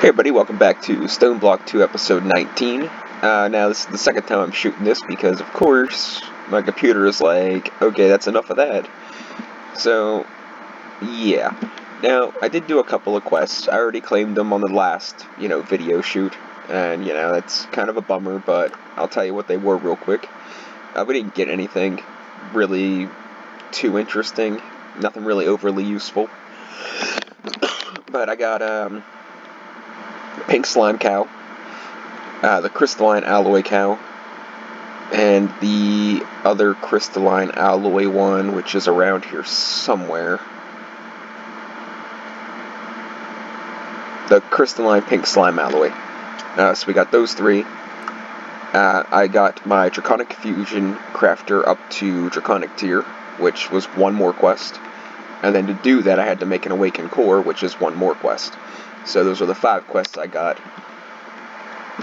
Hey everybody, welcome back to Stone Block 2 episode 19. Now this is the second time I'm shooting this because of course my computer is like, okay, that's enough of that. So, yeah. Now, I did do a couple of quests. I already claimed them on the last, video shoot. And, that's kind of a bummer, but I'll tell you what they were real quick. We didn't get anything really too interesting. Nothing really overly useful. But I got, Pink Slime Cow, the Crystalline Alloy Cow, and the other Crystalline Alloy one, which is around here somewhere. The Crystalline Pink Slime Alloy. So we got those three. I got my Draconic Fusion Crafter up to Draconic Tier, which was one more quest. And then to do that, I had to make an Awakened Core, which is one more quest. So those are the 5 quests I got.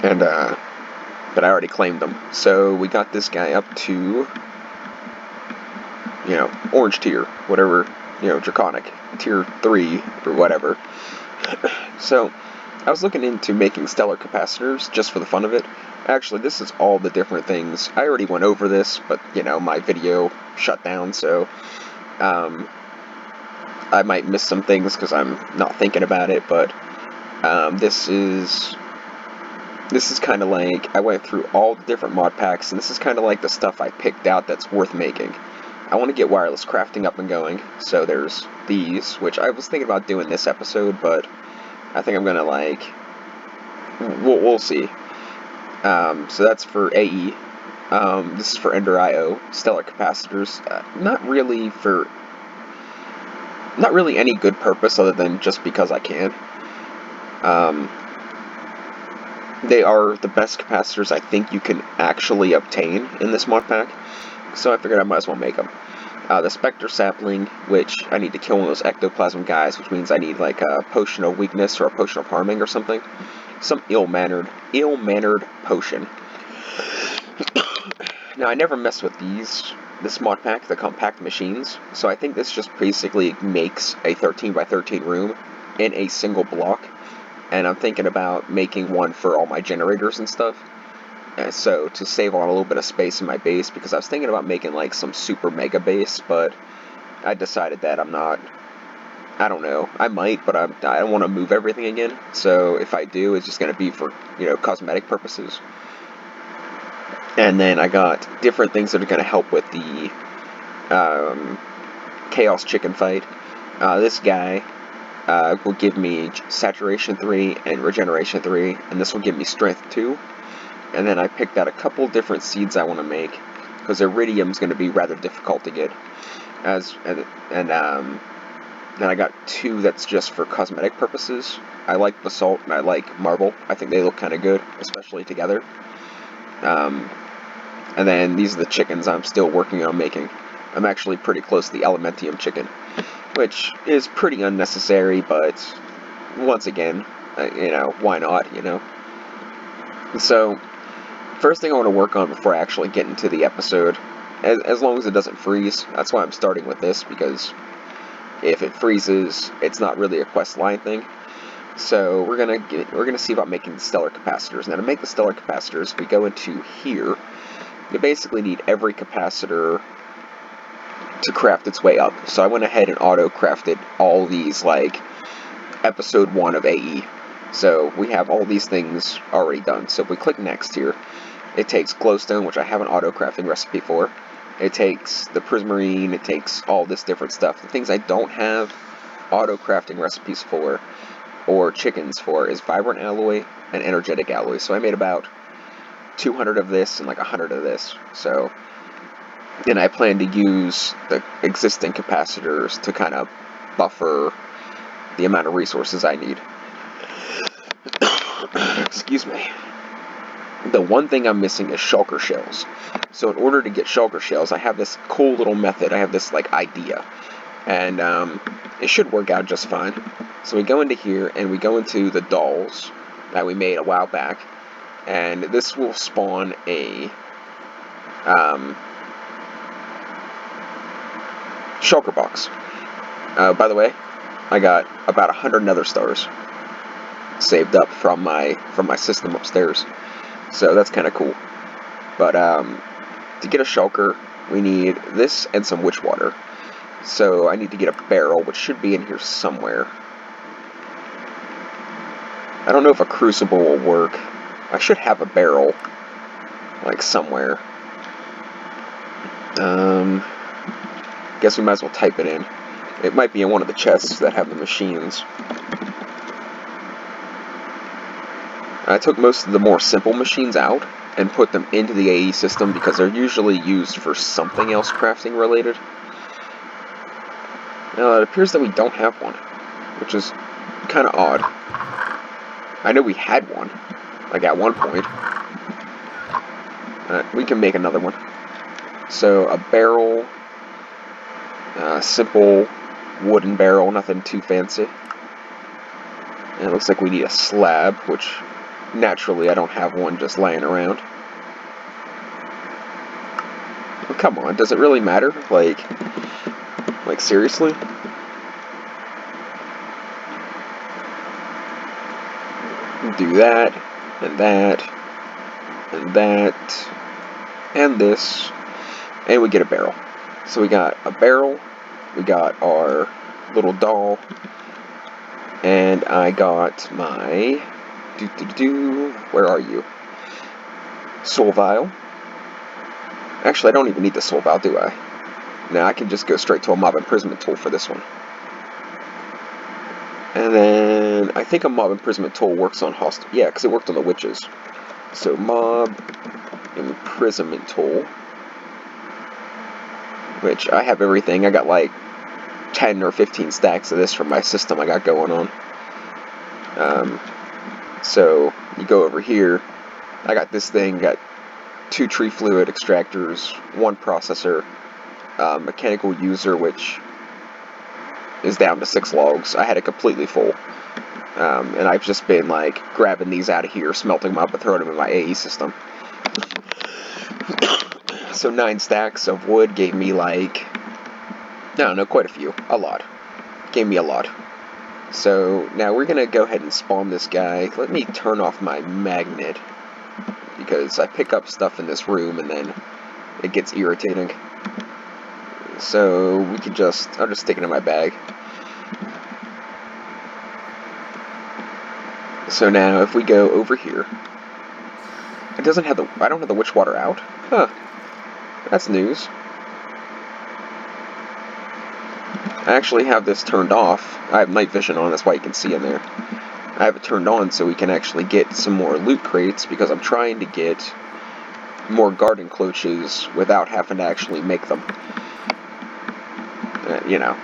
And, but I already claimed them. So we got this guy up to, Orange Tier, whatever, Draconic, Tier 3, or whatever. So, I was looking into making Stellar Capacitors, just for the fun of it. Actually, this is all the different things. I already went over this, but, my video shut down, so, I might miss some things because I'm not thinking about it, but, this is kind of like, I went through all the different mod packs, and this is kind of like the stuff I picked out that's worth making. I want to get wireless crafting up and going, so there's these, which I was thinking about doing this episode, but I think I'm gonna, we'll see. So that's for AE. This is for Ender IO, Stellar Capacitors. Not really any good purpose other than just because I can. They are the best capacitors I think you can actually obtain in this mod pack, so I figured I might as well make them. The Spectre Sapling, which I need to kill one of those ectoplasm guys, which means I need like a potion of weakness or a potion of harming or something. Some ill-mannered potion. Now, I never mess with this mod pack, the compact machines, so I think this just basically makes a 13x13 room in a single block. And I'm thinking about making one for all my generators and stuff. And so, to save on a little bit of space in my base, because I was thinking about making like some super mega base, but I decided that I don't know, I might, but I don't want to move everything again. So if I do, it's just going to be for, cosmetic purposes. And then I got different things that are going to help with the Chaos Chicken fight. This guy will give me Saturation 3 and Regeneration 3, and this will give me Strength 2. And then I picked out a couple different seeds I want to make, because Iridium is going to be rather difficult to get. Then I got 2 that's just for cosmetic purposes. I like Basalt and I like Marble. I think they look kind of good, especially together. And then these are the chickens I'm still working on making. I'm actually pretty close to the Elementium chicken, which is pretty unnecessary, but once again, why not, So, first thing I want to work on before I actually get into the episode, as long as it doesn't freeze, that's why I'm starting with this, because if it freezes, it's not really a quest line thing. So we're gonna see about making the Stellar Capacitors. Now to make the Stellar Capacitors, we go into here. You basically need every capacitor to craft its way up. So I went ahead and auto-crafted all these, like, episode 1 of AE. So we have all these things already done. So if we click next here, it takes glowstone, which I have an auto-crafting recipe for. It takes the prismarine, it takes all this different stuff. The things I don't have auto-crafting recipes for, or chickens for, is Vibrant Alloy and Energetic Alloy. So I made about 200 of this and like 100 of this. So, and I plan to use the existing capacitors to kind of buffer the amount of resources I need. Excuse me. The one thing I'm missing is shulker shells. So in order to get shulker shells, I have this cool little method. I have this like idea, and it should work out just fine. So we go into here and we go into the dolls that we made a while back, and this will spawn a shulker box. By the way, I got about 100 nether stars. saved up from my system upstairs. So that's kind of cool. But to get a shulker, we need this and some witch water. So I need to get a barrel, which should be in here somewhere. I don't know if a crucible will work. I should have a barrel, like somewhere. Guess we might as well type it in. It might be in one of the chests that have the machines. I took most of the more simple machines out and put them into the AE system because they're usually used for something else crafting related. Now it appears that we don't have one, which is kind of odd. I know we had one, like at one point. We can make another one. So a barrel, simple wooden barrel, nothing too fancy. And it looks like we need a slab, which naturally I don't have one just laying around. Well, come on, does it really matter? Like seriously? Do that, and that, and that, and this, and we get a barrel. So we got a barrel, we got our little doll, and I got my, where are you? Soul vial. Actually, I don't even need the soul vial, do I? Now I can just go straight to a mob imprisonment tool for this one. And then I think a mob imprisonment tool works on hostile. Yeah, because it worked on the witches. So mob imprisonment tool, which I have everything. I got like 10 or 15 stacks of this from my system I got going on. So you go over here. I got this thing. Got 2 tree fluid extractors, 1 processor, mechanical user, which is down to 6 logs. I had it completely full. And I've just been like grabbing these out of here, smelting them up, and throwing them in my AE system. So 9 stacks of wood gave me like, I don't know, quite a few. A lot. Gave me a lot. So now we're gonna go ahead and spawn this guy. Let me turn off my magnet, because I pick up stuff in this room and then it gets irritating. So we can I'll just stick it in my bag. So now if we go over here, it doesn't have I don't have the witch water out. Huh. That's news. I actually have this turned off. I have night vision on, that's why you can see in there. I have it turned on so we can actually get some more loot crates, because I'm trying to get more garden cloches without having to actually make them. You know,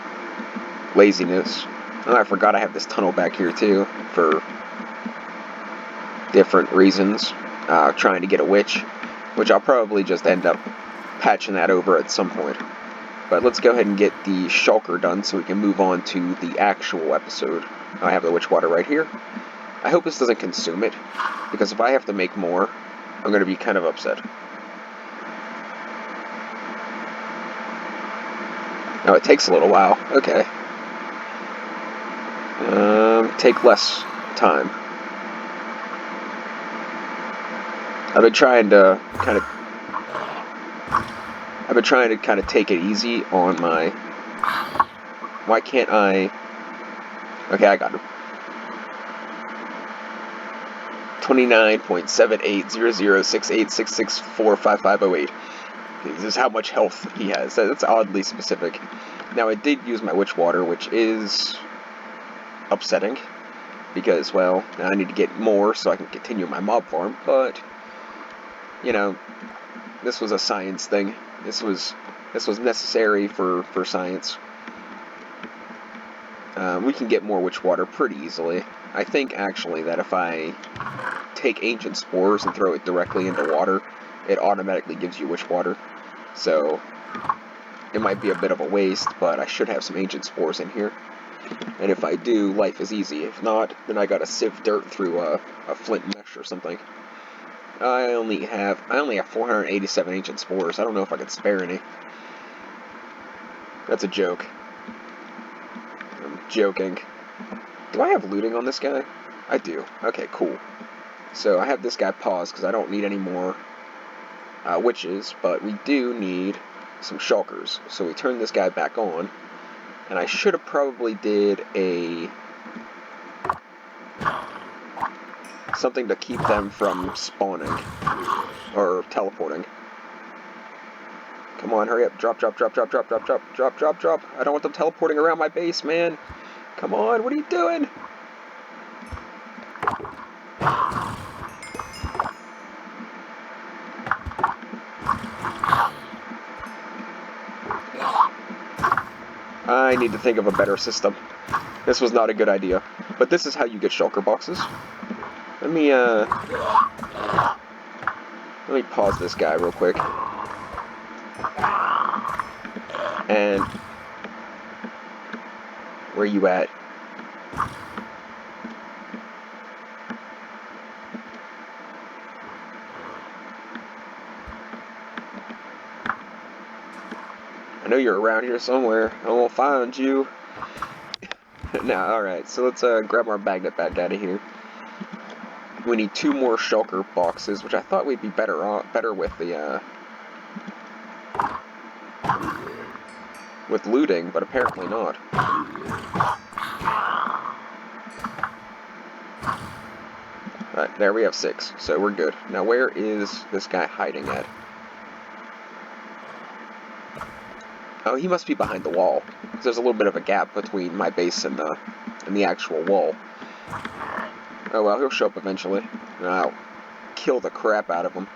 laziness. Oh, I forgot I have this tunnel back here too, for different reasons. Trying to get a witch, which I'll probably just end up patching that over at some point. But let's go ahead and get the shulker done so we can move on to the actual episode. I have the witch water right here. I hope this doesn't consume it, because if I have to make more, I'm going to be kind of upset. Oh, it takes a little while. Okay. Take less time. I've been trying to kind of take it easy on my... Why can't I... Okay, I got it. 29.78006866455508. This is how much health he has. That's oddly specific. Now, I did use my witch water, which is upsetting, because, well, now I need to get more so I can continue my mob farm, but, you know, this was a science thing. This was necessary for science. We can get more witch water pretty easily. I think, actually, that if I take ancient spores and throw it directly into water, it automatically gives you witch water. So, it might be a bit of a waste, but I should have some ancient spores in here. And if I do, life is easy. If not, then I gotta sieve dirt through a flint mesh or something. I only have 487 ancient spores. I don't know if I could spare any. That's a joke. I'm joking. Do I have looting on this guy? I do. Okay, cool. So I have this guy paused because I don't need any more witches, but we do need some shulkers. So we turn this guy back on, and I should have probably did something to keep them from spawning or teleporting. Come on, hurry up. Drop, drop, drop, drop, drop, drop, drop, drop, drop, drop. I don't want them teleporting around my base, man. Come on, what are you doing? I need to think of a better system. This was not a good idea. But this is how you get shulker boxes. Let me pause this guy real quick. And where you at? I know you're around here somewhere. I won't find you. Now, alright, so let's grab our magnet back out of here. We need 2 more shulker boxes, which I thought we'd be better with the with looting, but apparently not. Alright, there we have 6, so we're good. Now where is this guy hiding at? Oh, he must be behind the wall. There's a little bit of a gap between my base and the actual wall. Oh well, he'll show up eventually. And I'll kill the crap out of him.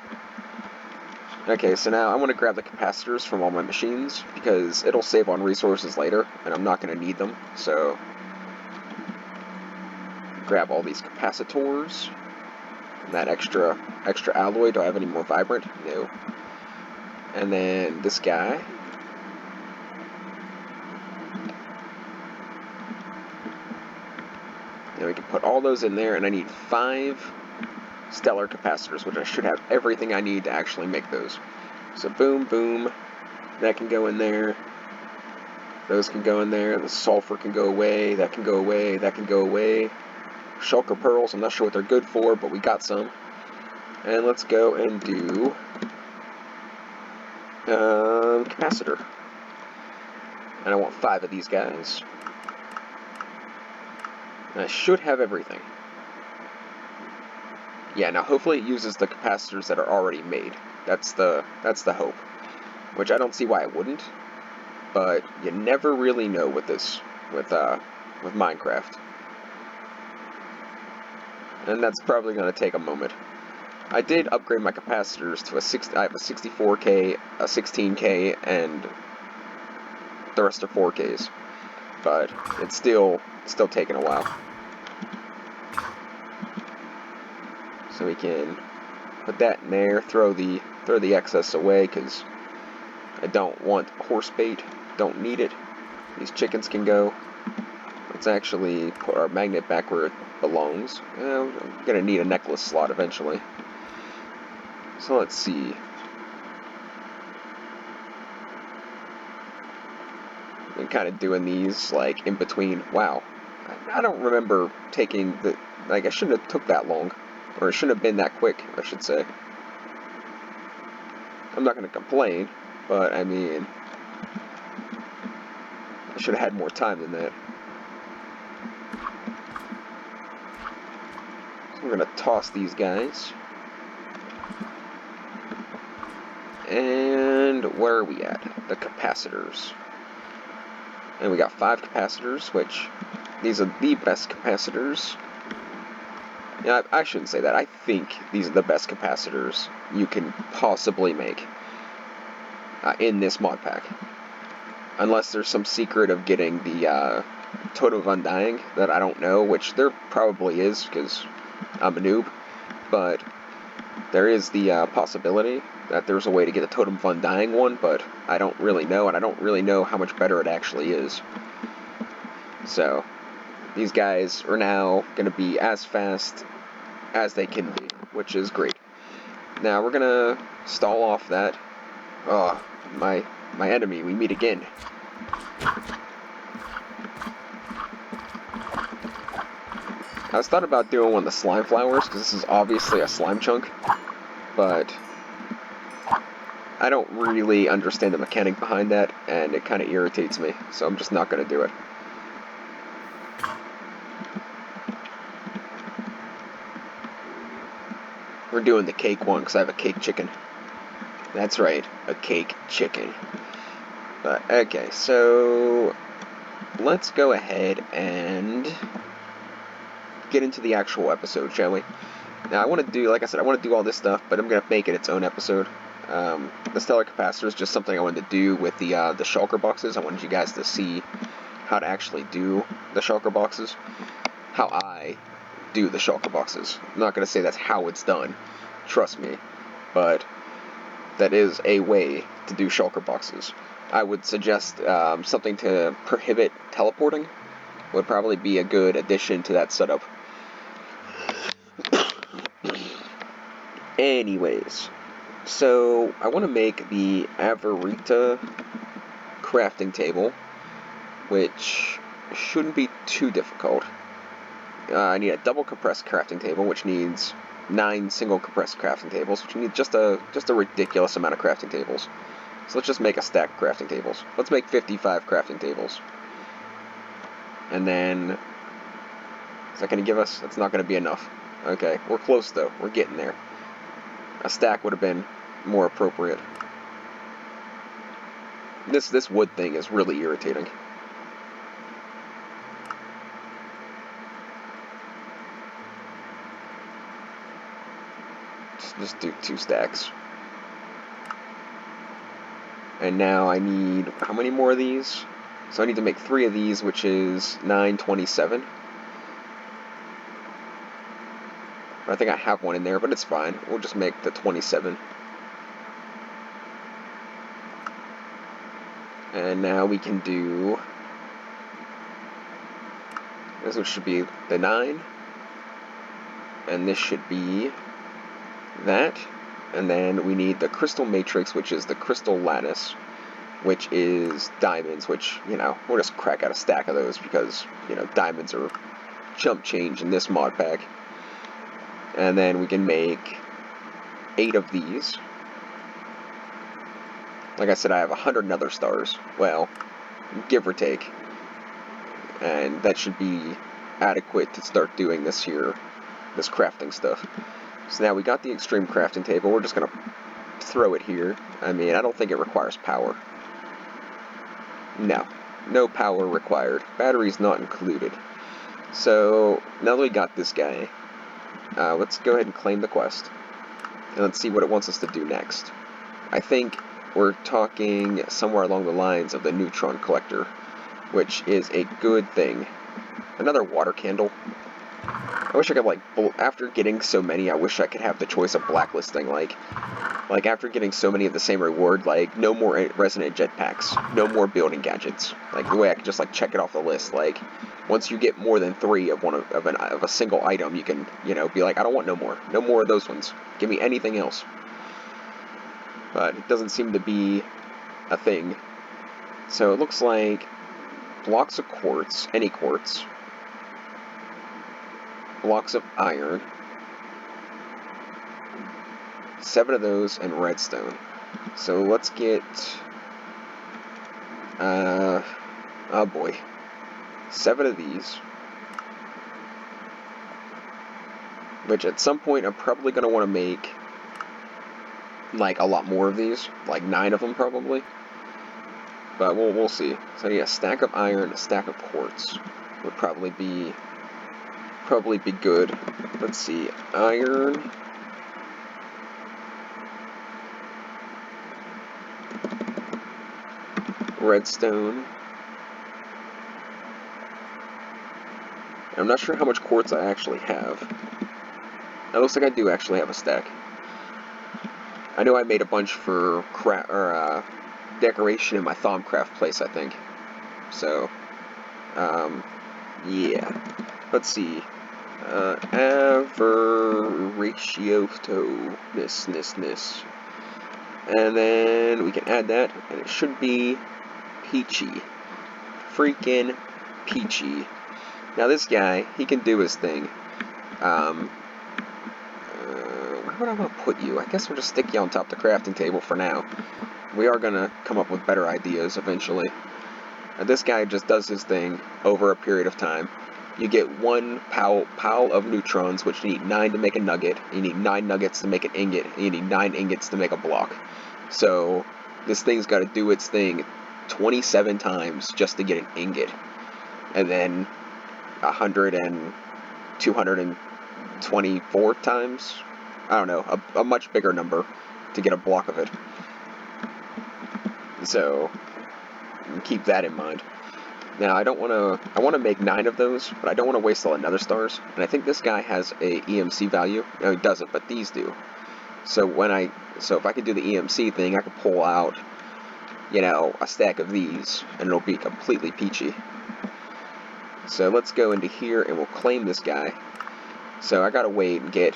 Okay, so now I want to grab the capacitors from all my machines, because it'll save on resources later, and I'm not going to need them, so... Grab all these capacitors. And that extra alloy. Do I have any more vibrant? No. And then this guy. Then we can put all those in there, and I need 5 stellar capacitors, which I should have everything I need to actually make those. So boom, boom, that can go in there, those can go in there, the sulfur can go away, that can go away, that can go away. Shulker pearls, I'm not sure what they're good for, but we got some. And let's go and do capacitor. And I want 5 of these guys. And I should have everything. Yeah, now hopefully it uses the capacitors that are already made. That's the hope. Which I don't see why it wouldn't. But you never really know with this, with Minecraft. And that's probably going to take a moment. I did upgrade my capacitors to I have a 64K, a 16K, and the rest are 4Ks. But it's still taking a while. So we can put that in there, throw the excess away, because I don't want horse bait, don't need it. These chickens can go. Let's actually put our magnet back where it belongs. I'm going to need a necklace slot eventually. So let's see. I'm kind of doing these like in between. Wow. I don't remember taking the... Like, I shouldn't have took that long. Or it shouldn't have been that quick, I should say. I'm not going to complain, but I mean... I should have had more time than that. So we're going to toss these guys. And where are we at? The capacitors. And we got 5 capacitors, which these are the best capacitors. Yeah, I shouldn't say that. I think these are the best capacitors you can possibly make in this mod pack. Unless there's some secret of getting the Totem of Undying that I don't know, which there probably is, because I'm a noob. But there is the possibility that there's a way to get the Totem of Undying one, but I don't really know, and I don't really know how much better it actually is. So, these guys are now going to be as fast as they can be, which is great. Now, we're going to stall off that. Oh, my enemy, we meet again. I was thought about doing one of the slime flowers, because this is obviously a slime chunk, but I don't really understand the mechanic behind that, and it kind of irritates me, so I'm just not going to do it. We're doing the cake one, because I have a cake chicken. That's right, a cake chicken. But, okay, so let's go ahead and get into the actual episode, shall we? Now, I want to do, like I said, I want to do all this stuff, but I'm going to make it its own episode. The stellar capacitor is just something I wanted to do with the shulker boxes. I wanted you guys to see how to actually do the shulker boxes, how I do the shulker boxes. I'm not going to say that's how it's done, trust me, but that is a way to do shulker boxes. I would suggest something to prohibit teleporting would probably be a good addition to that setup. Anyways, so I want to make the Avarita crafting table, which shouldn't be too difficult. I need a double compressed crafting table, which needs 9 single compressed crafting tables, which needs just a ridiculous amount of crafting tables. So let's just make a stack of crafting tables. Let's make 55 crafting tables. And then, is that going to give us? That's not going to be enough. Okay, we're close though. We're getting there. A stack would have been more appropriate. This wood thing is really irritating. Just do 2 stacks. And now I need, how many more of these? So I need to make 3 of these, which is 927. I think I have one in there, but it's fine. We'll just make the 27. And now we can do, this should be the 9. And this should be that. And then we need the crystal matrix, which is the crystal lattice, which is diamonds, which, you know, we'll just crack out a stack of those because, you know, diamonds are chump change in this mod pack. And then we can make 8 of these. Like I said, I have 100 nether stars. Well, give or take. And that should be adequate to start doing this here, this crafting stuff. So now we got the extreme crafting table. We're just going to throw it here. I mean, I don't think it requires power. No power required. Batteries not included. So now that we got this guy, let's go ahead and claim the quest. And let's see what it wants us to do next. I think we're talking somewhere along the lines of the neutron collector, which is a good thing. Another water candle. I wish I could, like, after getting so many, I wish I could have the choice of blacklisting, like after getting so many of the same reward, like, no more resonant jetpacks, no more building gadgets, like, the way I could just, like, check it off the list, like, once you get more than 3 of of a single item, you can, you know, be like, I don't want no more of those ones, give me anything else. But it doesn't seem to be a thing. So it looks like blocks of quartz, any quartz, blocks of iron, 7 of those, and redstone. So let's get, oh boy, 7 of these, which at some point I'm probably going to want to make, like, a lot more of these, like 9 of them probably, but we'll see. So yeah, a stack of iron, a stack of quartz would probably be good. Let's see, iron, redstone. I'm not sure how much quartz I actually have. It looks like I do actually have a stack. I know I made a bunch for decoration in my Thaumcraft place, I think. So, yeah. Let's see. Averratio-ness. And then we can add that, and it should be peachy. Freaking peachy. Now this guy, he can do his thing. Where would I want to put you? I guess we'll just stick you on top of the crafting table for now. We are going to come up with better ideas eventually. This guy just does his thing over a period of time. You get one pile of neutrons, which you need 9 to make a nugget. You need 9 nuggets to make an ingot. And you need 9 ingots to make a block. So this thing's got to do its thing 27 times just to get an ingot. And then 100 and 224 times? I don't know, a much bigger number to get a block of it. So keep that in mind. Now I want to make 9 of those, but I don't want to waste all the nether stars. And I think this guy has a EMC value. No, he doesn't, but these do. So if I could do the EMC thing, I could pull out, a stack of these, and it'll be completely peachy. So let's go into here and we'll claim this guy. So I gotta wait and get,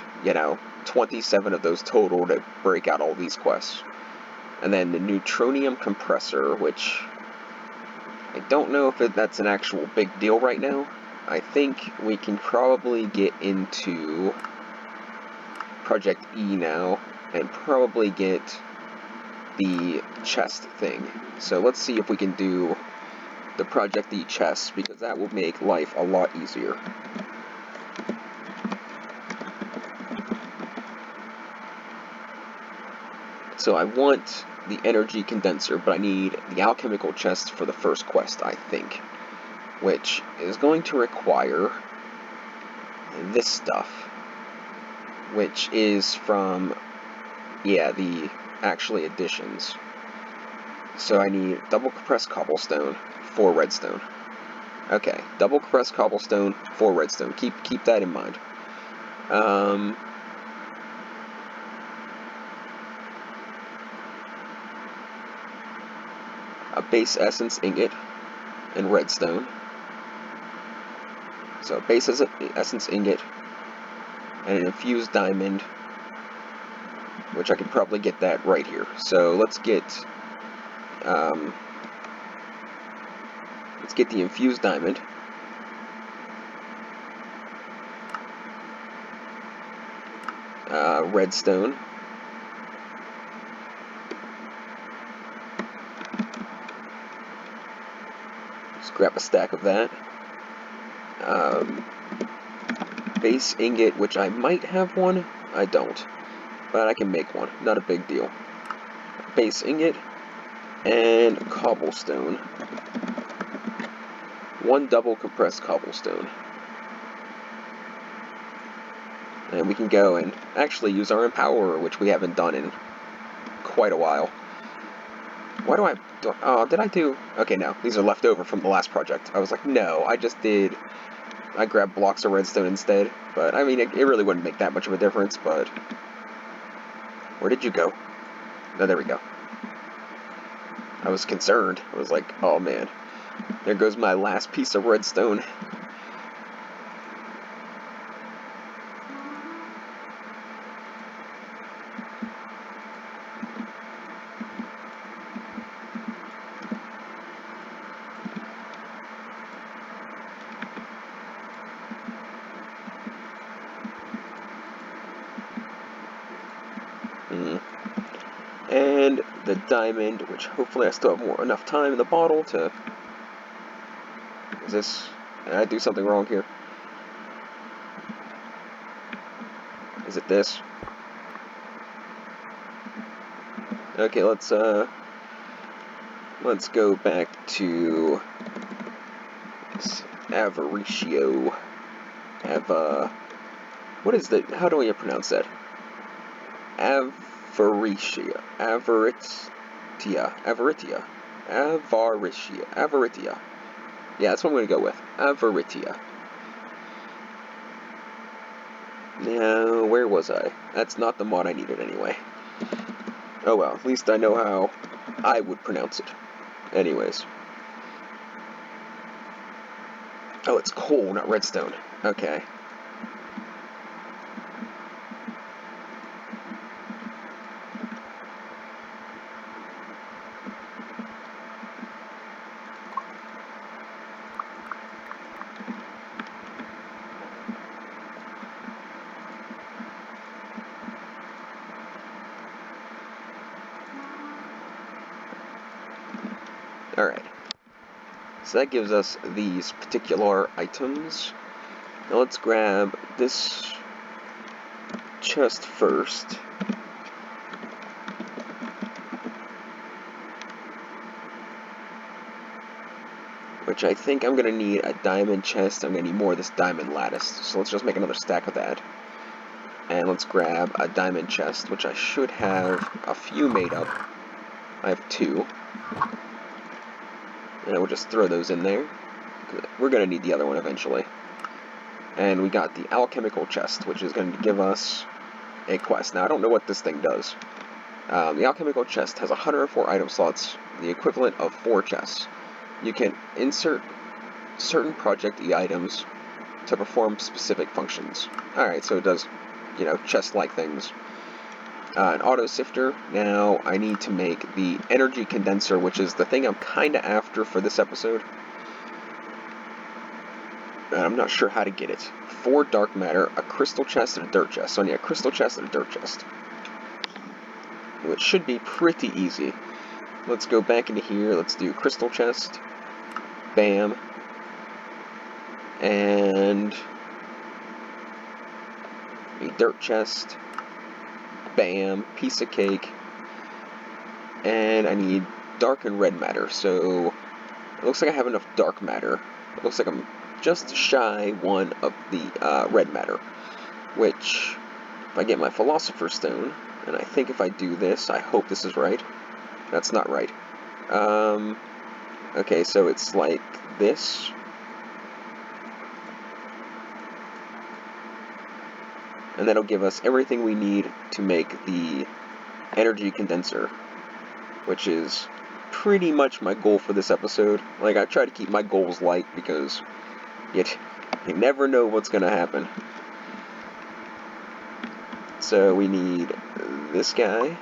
27 of those total to break out all these quests. And then the neutronium compressor, which I don't know if that's an actual big deal right now. I think we can probably get into Project E now and probably get the chest thing. So let's see if we can do the Project E chest, because that will make life a lot easier. So I want the energy condenser, but I need the alchemical chest for the first quest, I think, which is going to require this stuff, which is from, the actually additions. So I need double compressed cobblestone, 4 redstone. Okay, double compressed cobblestone, 4 redstone. Keep that in mind. A base essence ingot and redstone. So a base essence ingot and an infused diamond, which I could probably get that right here. So let's get the infused diamond. Redstone. Just grab a stack of that. Base ingot, which I might have one. I don't. But I can make one. Not a big deal. Base ingot and cobblestone. 1 double compressed cobblestone. And we can go and actually use our Empowerer, which we haven't done in quite a while. Why do I... Oh, did I do... Okay, no. These are left over from the last project. I was like, no, I just did... I grabbed blocks of redstone instead. But, I mean, it really wouldn't make that much of a difference, but... Where did you go? No, there we go. I was concerned. I was like, oh, man. There goes my last piece of redstone. And the diamond, which hopefully I still have enough time in the bottle to... Did I do something wrong here? Is it this? Okay, let's go back to Avaritio. What is the... How do I pronounce that? Avaritia. Yeah, that's what I'm going to go with. Avaritia. Now, where was I? That's not the mod I needed anyway. Oh well, at least I know how I would pronounce it. Anyways. Oh, it's coal, not redstone. Okay. Alright. So that gives us these particular items. Now let's grab this chest first. Which I think I'm going to need a diamond chest. I'm going to need more of this diamond lattice. So let's just make another stack of that. And let's grab a diamond chest, which I should have a few made up. I have 2. And we'll just throw those in there. We're going to need the other one eventually. And we got the Alchemical Chest, which is going to give us a quest. Now, I don't know what this thing does. The Alchemical Chest has 104 item slots, the equivalent of 4 chests. You can insert certain Project E items to perform specific functions. Alright, so it does, chest-like things. An auto sifter. Now I need to make the energy condenser, which is the thing I'm kinda after for this episode. And I'm not sure how to get it. 4 dark matter, a crystal chest, and a dirt chest. So I need a crystal chest and a dirt chest. Which should be pretty easy. Let's go back into here. Let's do crystal chest. Bam. And a dirt chest. Bam. Piece of cake. And I need dark and red matter. So it looks like I have enough dark matter. It looks like I'm just shy one of the red matter. Which, if I get my Philosopher's Stone, and I think if I do this, I hope this is right. That's not right. Okay, so it's like this. And that'll give us everything we need to make the energy condenser, which is pretty much my goal for this episode. Like, I try to keep my goals light because you never know what's going to happen. So we need this guy.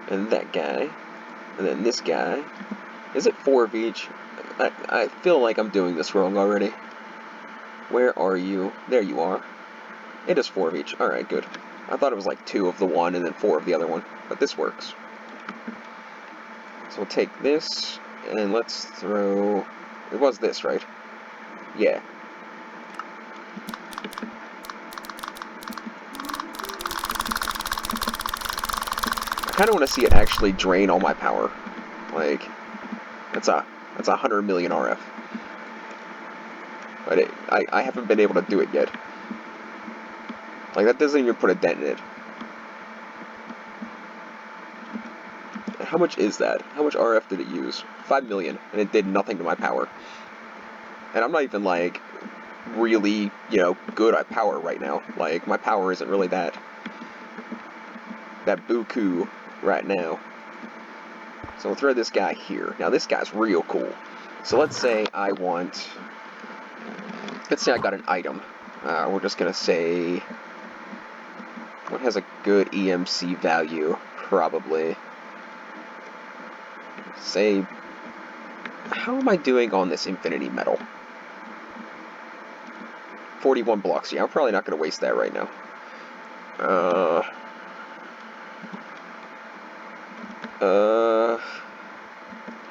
And that guy. And then this guy. Is it 4 of each? I feel like I'm doing this wrong already. Where are you? There you are. It is 4 of each. Alright, good. I thought it was like 2 of the one and then 4 of the other one. But this works. So we'll take this and let's throw... It was this, right? Yeah. I kind of want to see it actually drain all my power. Like, that's 100 million RF. But I haven't been able to do it yet. Like, that doesn't even put a dent in it. How much is that? How much RF did it use? 5 million, and it did nothing to my power. And I'm not even, like, really, good at power right now. Like, my power isn't really that buku right now. So we'll throw this guy here. Now, this guy's real cool. So let's say I got an item. We're just gonna say, what has a good EMC value? Probably. Say, how am I doing on this infinity metal? 41 blocks. Yeah, I'm probably not going to waste that right now.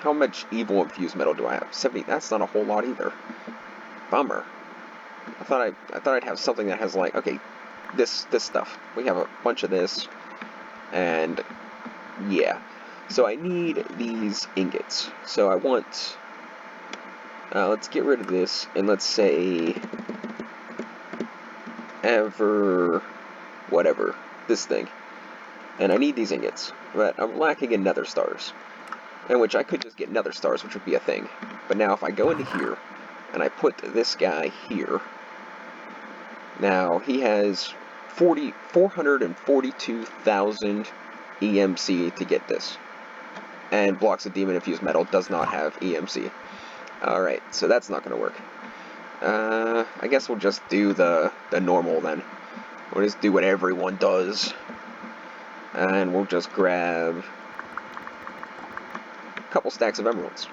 How much evil infused metal do I have? 70. That's not a whole lot either. Bummer. I thought I'd have something that has, like, okay, this stuff. We have a bunch of this, and yeah. So I need these ingots. So I want, let's get rid of this, and let's say, whatever, this thing. And I need these ingots, but I'm lacking in nether stars. In which I could just get nether stars, which would be a thing. But now if I go into here, and I put this guy here, now he has 442,000 EMC to get this. And blocks of demon infused metal does not have EMC. Alright, so that's not going to work. I guess we'll just do the normal then. We'll just do what everyone does. And we'll just grab a couple stacks of emeralds.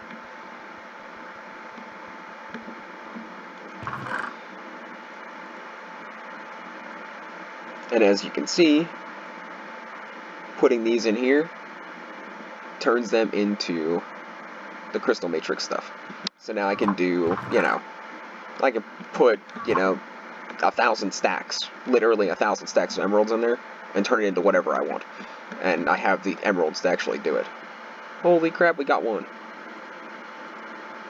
And as you can see, putting these in here turns them into the crystal matrix stuff. So now I can do, I can put, 1,000 stacks, literally 1,000 stacks of emeralds in there, and turn it into whatever I want. And I have the emeralds to actually do it. Holy crap, we got one.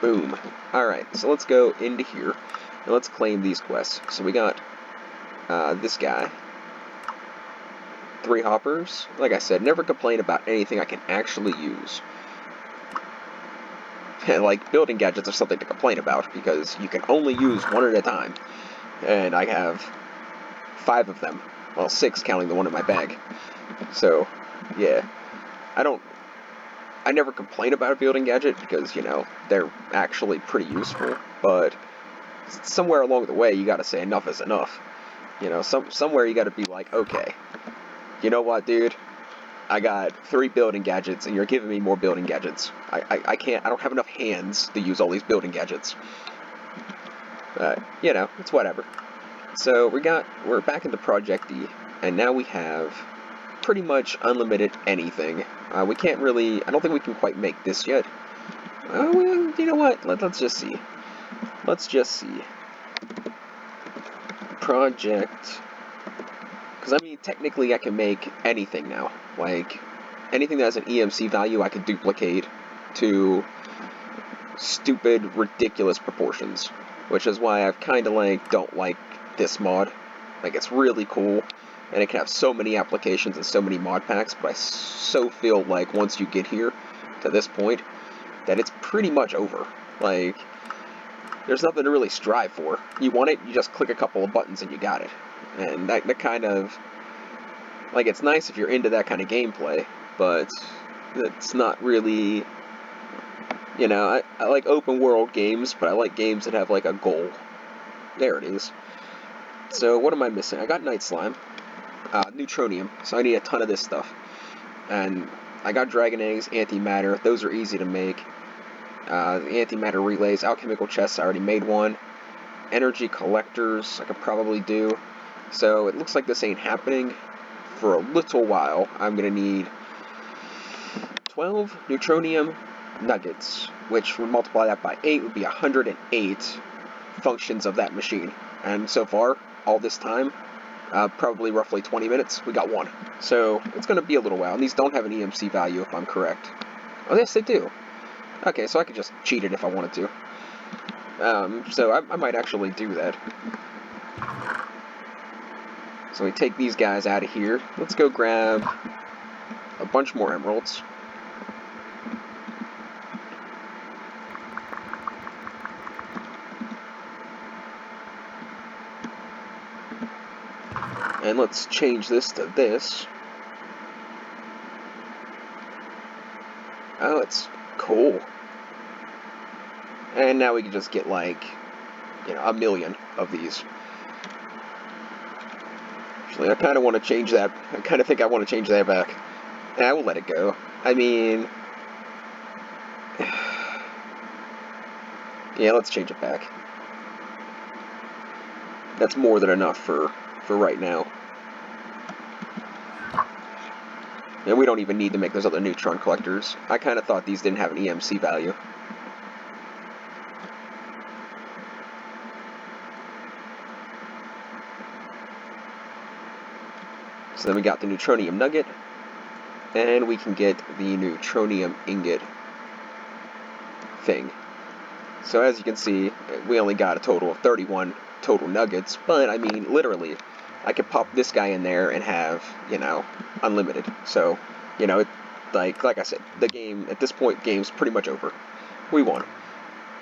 Boom. Alright, so let's go into here, and let's claim these quests. So we got this guy. 3 hoppers. Like I said, never complain about anything I can actually use. And like, building gadgets are something to complain about, because you can only use one at a time. And I have 5 of them. Well, 6 counting the one in my bag. So, yeah. I never complain about a building gadget, because, they're actually pretty useful. But somewhere along the way, you gotta say enough is enough. Somewhere you gotta be like, okay, you know what, dude? I got 3 building gadgets, and you're giving me more building gadgets. I don't have enough hands to use all these building gadgets. But, it's whatever. So, we're back into Project D, and now we have pretty much unlimited anything. We can't really, I don't think we can quite make this yet. Well, you know what? Let's just see. Let's just see. Project, because technically I can make anything now. Like, anything that has an EMC value I can duplicate to stupid, ridiculous proportions. Which is why I've kind of don't like this mod. Like, it's really cool, and it can have so many applications and so many mod packs, but I so feel like once you get here to this point, that it's pretty much over. Like, there's nothing to really strive for. You want it, you just click a couple of buttons and you got it. And that kind of, like, it's nice if you're into that kind of gameplay, but it's not really, I like open world games, but I like games that have, like, a goal. There it is. So, what am I missing? I got Night Slime, Neutronium, so I need a ton of this stuff. And I got Dragon Eggs, Antimatter, those are easy to make. The Antimatter Relays, Alchemical Chest, I already made one. Energy Collectors, I could probably do. So, it looks like this ain't happening for a little while. I'm going to need 12 Neutronium Nuggets, which would multiply that by 8 would be 108 functions of that machine. And so far, all this time, probably roughly 20 minutes, we got 1. So, it's going to be a little while. And these don't have an EMC value, if I'm correct. Oh, yes, they do. Okay, so I could just cheat it if I wanted to. So I might actually do that. So we take these guys out of here. Let's go grab a bunch more emeralds. And let's change this to this. Oh, it's cool. And now we can just get, like, a million of these. Actually, I kind of want to change that. I kind of think I want to change that back. And I will let it go. Yeah, let's change it back. That's more than enough for right now. And we don't even need to make those other neutron collectors. I kind of thought these didn't have an EMC value. So then we got the Neutronium Nugget, and we can get the Neutronium Ingot thing. So as you can see, we only got a total of 31 total nuggets, but literally, I could pop this guy in there and have, unlimited. So, like I said, the game, at this point, game's pretty much over. We won.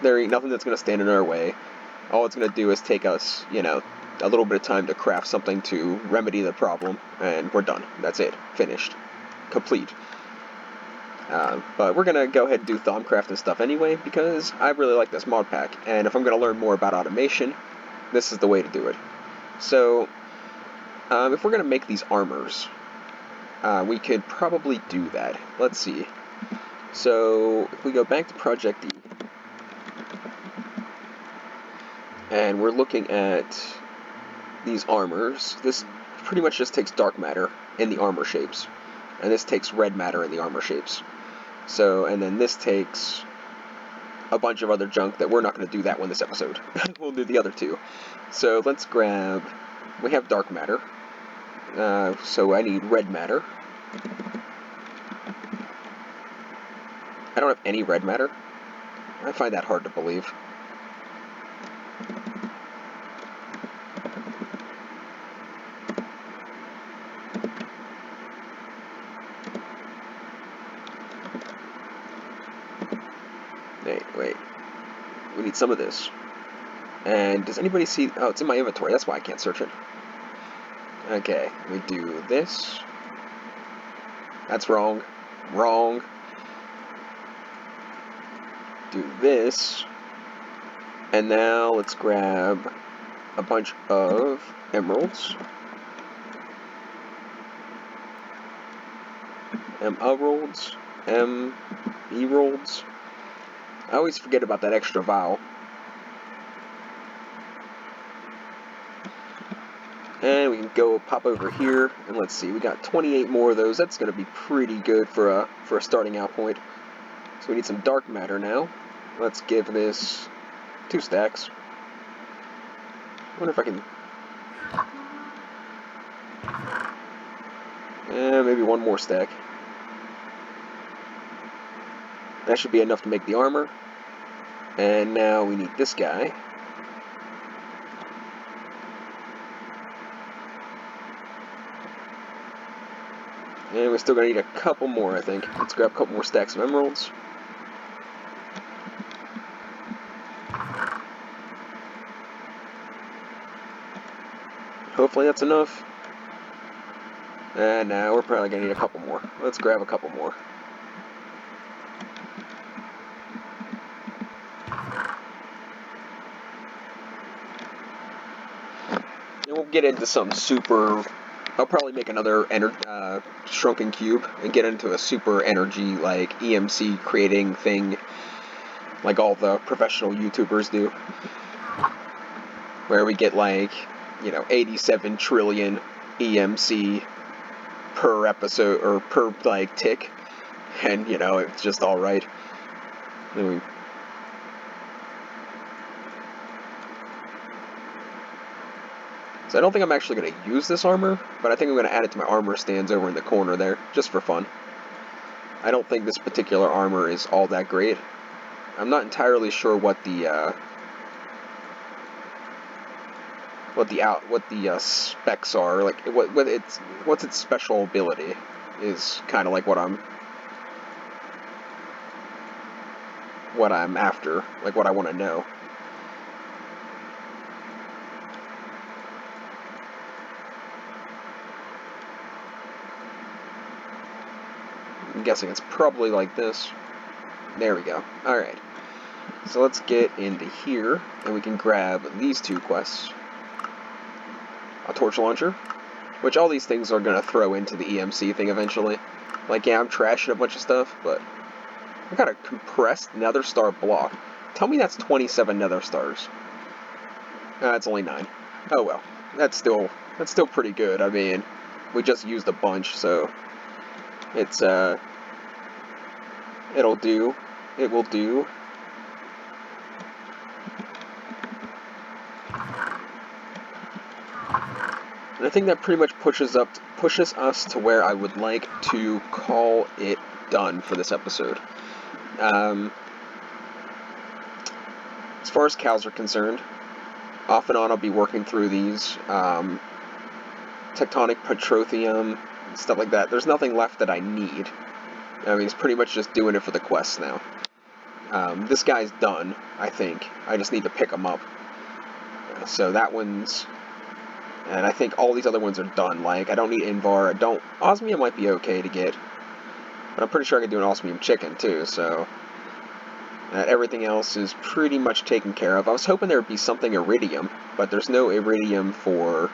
There ain't nothing that's going to stand in our way. All it's going to do is take us, a little bit of time to craft something to remedy the problem, and we're done. That's it. Finished. Complete. But we're going to go ahead and do Thaumcraft and stuff anyway, because I really like this mod pack, and if I'm going to learn more about automation, this is the way to do it. So, if we're going to make these armors, we could probably do that. Let's see. So, if we go back to Project D, and we're looking at these armors, this pretty much just takes dark matter in the armor shapes. and this takes red matter in the armor shapes. So, and then this takes a bunch of other junk that we're not going to do that one this episode. We'll do the other two. So let's grab, we have dark matter, so I need red matter. I don't have any red matter. I find that hard to believe. Wait. We need some of this. And does anybody see... Oh, it's in my inventory. That's why I can't search it. Okay, we do this. That's wrong. Wrong. Do this. And now let's grab a bunch of emeralds. Emeralds. Emeralds. I always forget about that extra vowel. And we can go pop over here, and let's see, we got 28 more of those. That's going to be pretty good for a starting out point. So we need some dark matter now. Let's give this 2 stacks. I wonder if I can... maybe 1 more stack. That should be enough to make the armor. And now we need this guy. And we're still going to need a couple more, I think. Let's grab a couple more stacks of emeralds. Hopefully that's enough. And now we're probably going to need a couple more. Let's grab a couple more. And we'll get into some super... I'll probably make another shrunken cube and get into a super energy, like, EMC creating thing, like all the professional YouTubers do. Where we get, like, 87 trillion EMC per episode, or per, like, tick. And, it's just alright. So I don't think I'm actually going to use this armor, but I think I'm going to add it to my armor stands over in the corner there, just for fun. I don't think this particular armor is all that great. I'm not entirely sure what the specs are, like what's its special ability is kind of like what I'm after, like what I want to know. I'm guessing it's probably like this. There we go. Alright. So let's get into here, and we can grab these 2 quests. A torch launcher, which all these things are going to throw into the EMC thing eventually. Like, yeah, I'm trashing a bunch of stuff, but I got a compressed nether star block. Tell me that's 27 nether stars. It's only 9. Oh well. That's still pretty good. I mean, we just used a bunch, so it's it'll do. It will do. And I think that pretty much pushes us to where I would like to call it done for this episode. As far as cows are concerned, off and on I'll be working through these tectonic petroleum and stuff like that. There's nothing left that I need. I mean, it's pretty much just doing it for the quests now. This guy's done, I think. I just need to pick him up. So that one's... And I think all these other ones are done. Like, I don't need Invar. Osmium might be okay to get. But I'm pretty sure I can do an Osmium chicken, too, so... everything else is pretty much taken care of. I was hoping there would be something Iridium, but there's no Iridium for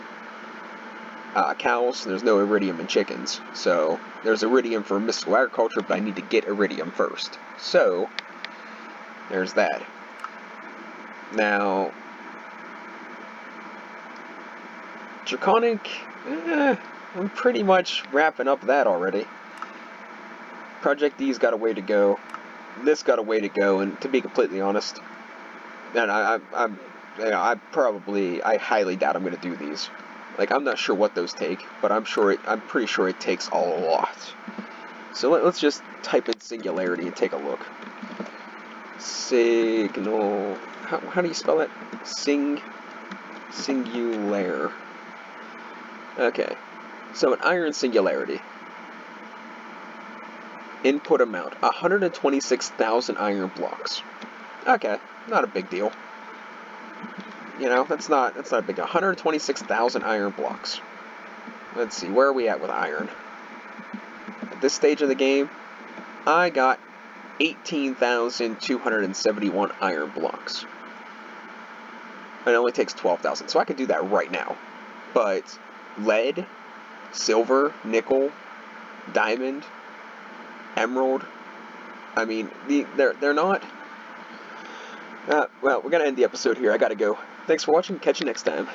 cows, and there's no Iridium in chickens. So, there's Iridium for mystical agriculture, but I need to get Iridium first. So, there's that. Now, Draconic, I'm pretty much wrapping up that already. Project D's got a way to go. This got a way to go, and to be completely honest, and I highly doubt I'm going to do these. Like, I'm not sure what those take, but I'm pretty sure it takes a lot. So let's just type in singularity and take a look. Signal. How do you spell it? Singular. Okay. So an iron singularity. Input amount 126,000 iron blocks. Okay, not a big deal. You know, that's not a big deal. 126,000 iron blocks. Let's see, where are we at with iron? At this stage of the game, I got 18,271 iron blocks. And it only takes 12,000, so I could do that right now. But lead, silver, nickel, diamond, emerald, I mean, they're not... well, we're going to end the episode here. I gotta go. Thanks for watching. Catch you next time.